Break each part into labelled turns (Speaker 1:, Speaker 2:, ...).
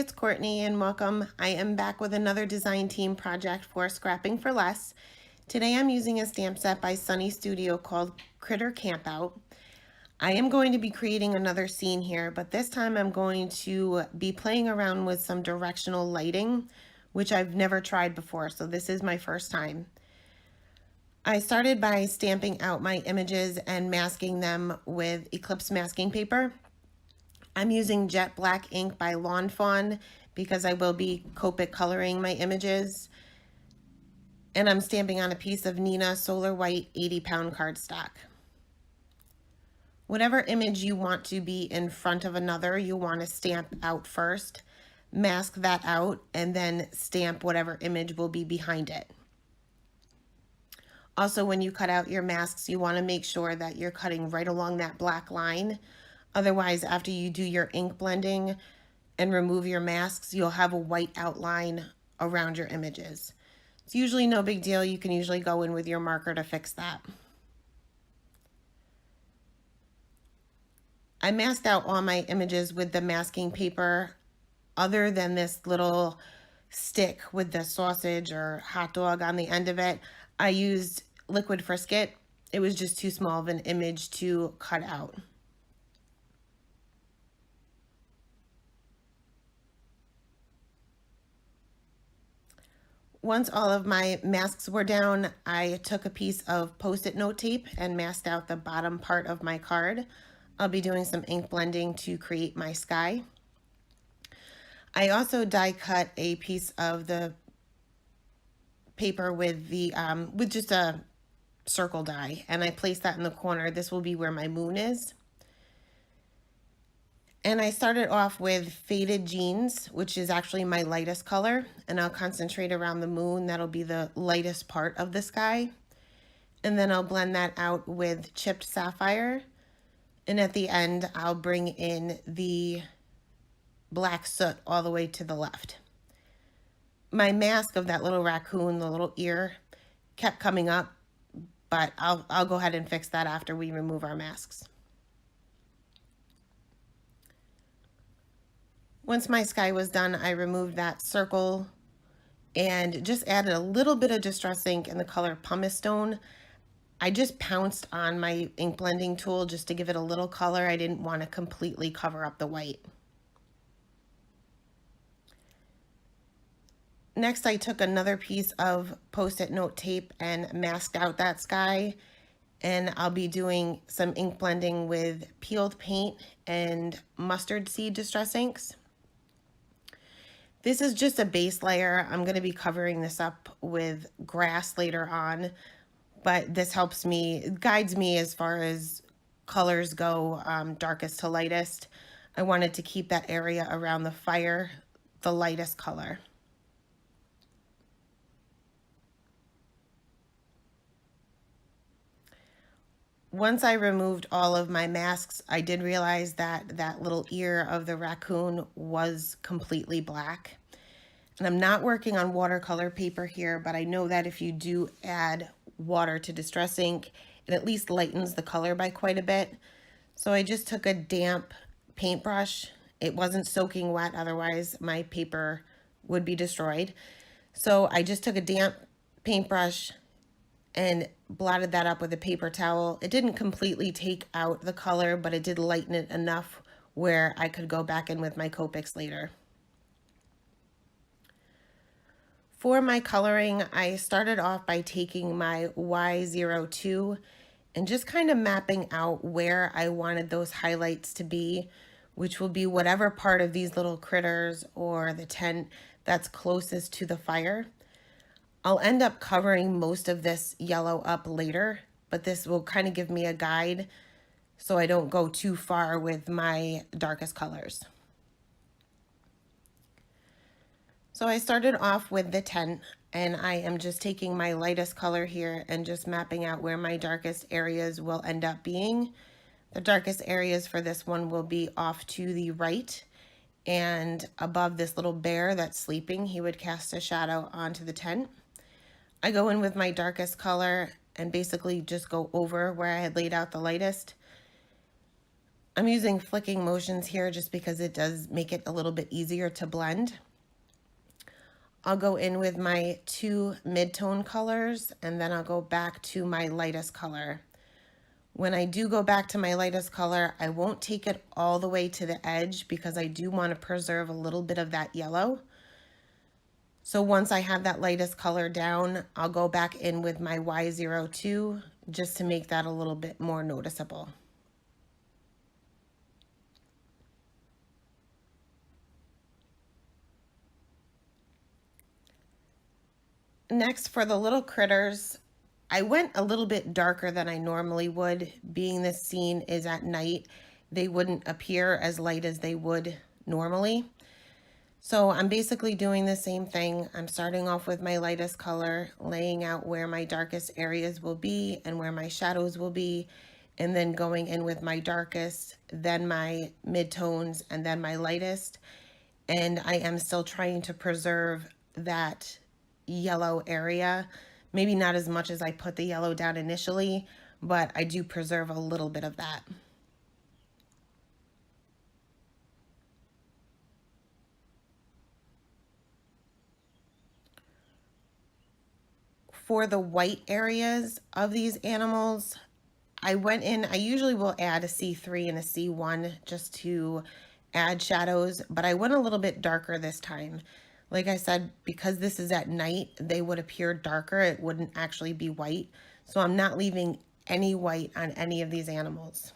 Speaker 1: it's Courtney and welcome. I am back with another design team project for Scrapping for Less. Today I'm using a stamp set by Sunny Studio called Critter Campout. I am going to be creating another scene here, but this time I'm going to be playing around with some directional lighting, which I've never tried before, so this is my first time. I started by stamping out my images and masking them with Eclipse masking paper. I'm using jet black ink by Lawn Fawn because I will be Copic coloring my images. And I'm stamping on a piece of Nina Solar White 80-pound cardstock. Whatever image you want to be in front of another, you want to stamp out first, mask that out, and then stamp whatever image will be behind it. Also, when you cut out your masks, you want to make sure that you're cutting right along that black line. Otherwise, after you do your ink blending and remove your masks, you'll have a white outline around your images. It's usually no big deal. You can usually go in with your marker to fix that. I masked out all my images with the masking paper, other than this little stick with the sausage or hot dog on the end of it. I used liquid Frisket. It was just too small of an image to cut out. Once all of my masks were down, I took a piece of Post-it note tape and masked out the bottom part of my card. I'll be doing some ink blending to create my sky. I also die cut a piece of the paper with just a circle die, and I placed that in the corner. This will be where my moon is. And I started off with Faded Jeans, which is actually my lightest color, and I'll concentrate around the moon. That'll be the lightest part of the sky. And then I'll blend that out with Chipped Sapphire. And at the end, I'll bring in the black soot all the way to the left. My mask of that little raccoon, the little ear, kept coming up, but I'll go ahead and fix that after we remove our masks. Once my sky was done, I removed that circle and just added a little bit of Distress ink in the color Pumice Stone. I just pounced on my ink blending tool just to give it a little color. I didn't want to completely cover up the white. Next, I took another piece of Post-it note tape and masked out that sky. And I'll be doing some ink blending with peeled paint and mustard seed Distress inks. This is just a base layer. I'm going to be covering this up with grass later on, but this helps me, guides me as far as colors go, darkest to lightest. I wanted to keep that area around the fire the lightest color. Once I removed all of my masks, I did realize that that little ear of the raccoon was completely black. And I'm not working on watercolor paper here, but I know that if you do add water to Distress ink, it at least lightens the color by quite a bit. So I just took a damp paintbrush. It wasn't soaking wet, otherwise my paper would be destroyed. So I just took a damp paintbrush and blotted that up with a paper towel. It didn't completely take out the color, but it did lighten it enough where I could go back in with my Copics later. For my coloring, I started off by taking my Y02 and just kind of mapping out where I wanted those highlights to be, which will be whatever part of these little critters or the tent that's closest to the fire. I'll end up covering most of this yellow up later, but this will kind of give me a guide so I don't go too far with my darkest colors. So I started off with the tent, and I am just taking my lightest color here and just mapping out where my darkest areas will end up being. The darkest areas for this one will be off to the right and above this little bear that's sleeping. He would cast a shadow onto the tent. I go in with my darkest color and basically just go over where I had laid out the lightest. I'm using flicking motions here just because it does make it a little bit easier to blend. I'll go in with my 2 mid-tone colors, and then I'll go back to my lightest color. When I do go back to my lightest color, I won't take it all the way to the edge because I do want to preserve a little bit of that yellow. So once I have that lightest color down, I'll go back in with my Y02 just to make that a little bit more noticeable. Next, for the little critters, I went a little bit darker than I normally would. Being this scene is at night, they wouldn't appear as light as they would normally. So I'm basically doing the same thing. I'm starting off with my lightest color, laying out where my darkest areas will be and where my shadows will be, and then going in with my darkest, then my midtones, and then my lightest. And I am still trying to preserve that yellow area. Maybe not as much as I put the yellow down initially, but I do preserve a little bit of that. For the white areas of these animals, I went in, I usually will add a C3 and a C1 just to add shadows, but I went a little bit darker this time. Like I said, because this is at night, they would appear darker. It wouldn't actually be white. So I'm not leaving any white on any of these animals.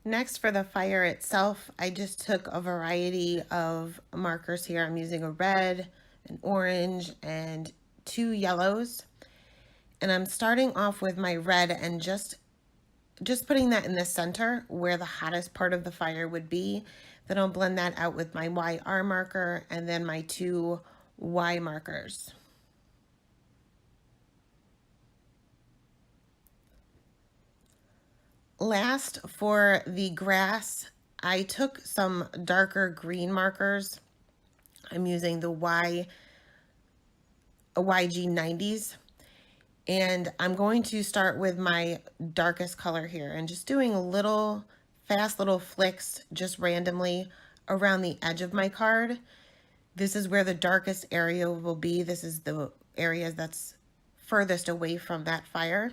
Speaker 1: Next, for the fire itself, I just took a variety of markers here. I'm using a red, an orange, and 2 yellows. And I'm starting off with my red and just putting that in the center where the hottest part of the fire would be. Then I'll blend that out with my YR marker and then my 2 Y markers. Last, for the grass, I took some darker green markers. I'm using the YG90s. And I'm going to start with my darkest color here and just doing fast little flicks just randomly around the edge of my card. This is where the darkest area will be. This is the area that's furthest away from that fire.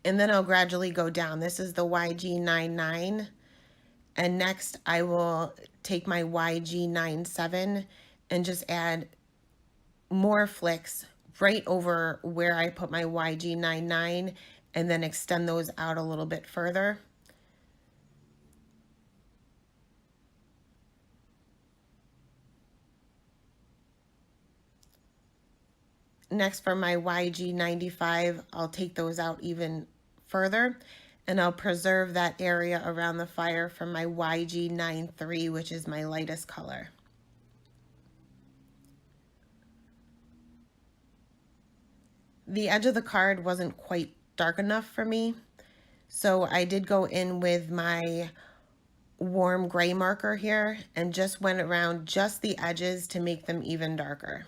Speaker 1: And then I'll gradually go down. This is the YG99. And next I will take my YG97 and just add more flicks right over where I put my YG99 and then extend those out a little bit further. Next, for my YG95, I'll take those out even further, and I'll preserve that area around the fire for my YG93, which is my lightest color. The edge of the card wasn't quite dark enough for me, so I did go in with my warm gray marker here and just went around just the edges to make them even darker.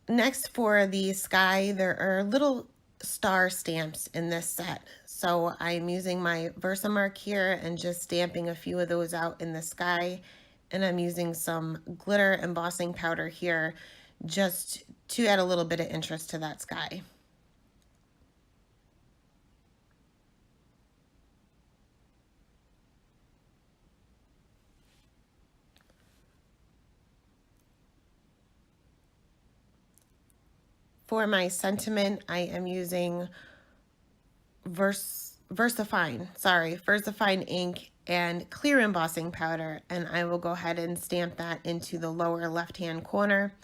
Speaker 1: Next, for the sky, there are little star stamps in this set. So I'm using my Versamark here and just stamping a few of those out in the sky. And I'm using some glitter embossing powder here just to add a little bit of interest to that sky. For my sentiment, I am using VersaFine ink and clear embossing powder, and I will go ahead and stamp that into the lower left-hand corner.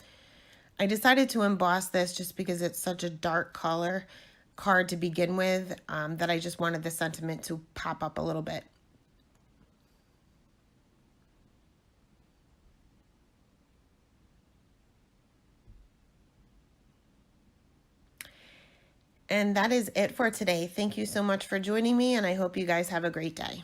Speaker 1: I decided to emboss this just because it's such a dark color card to begin with, that I just wanted the sentiment to pop up a little bit. And that is it for today. Thank you so much for joining me, and I hope you guys have a great day.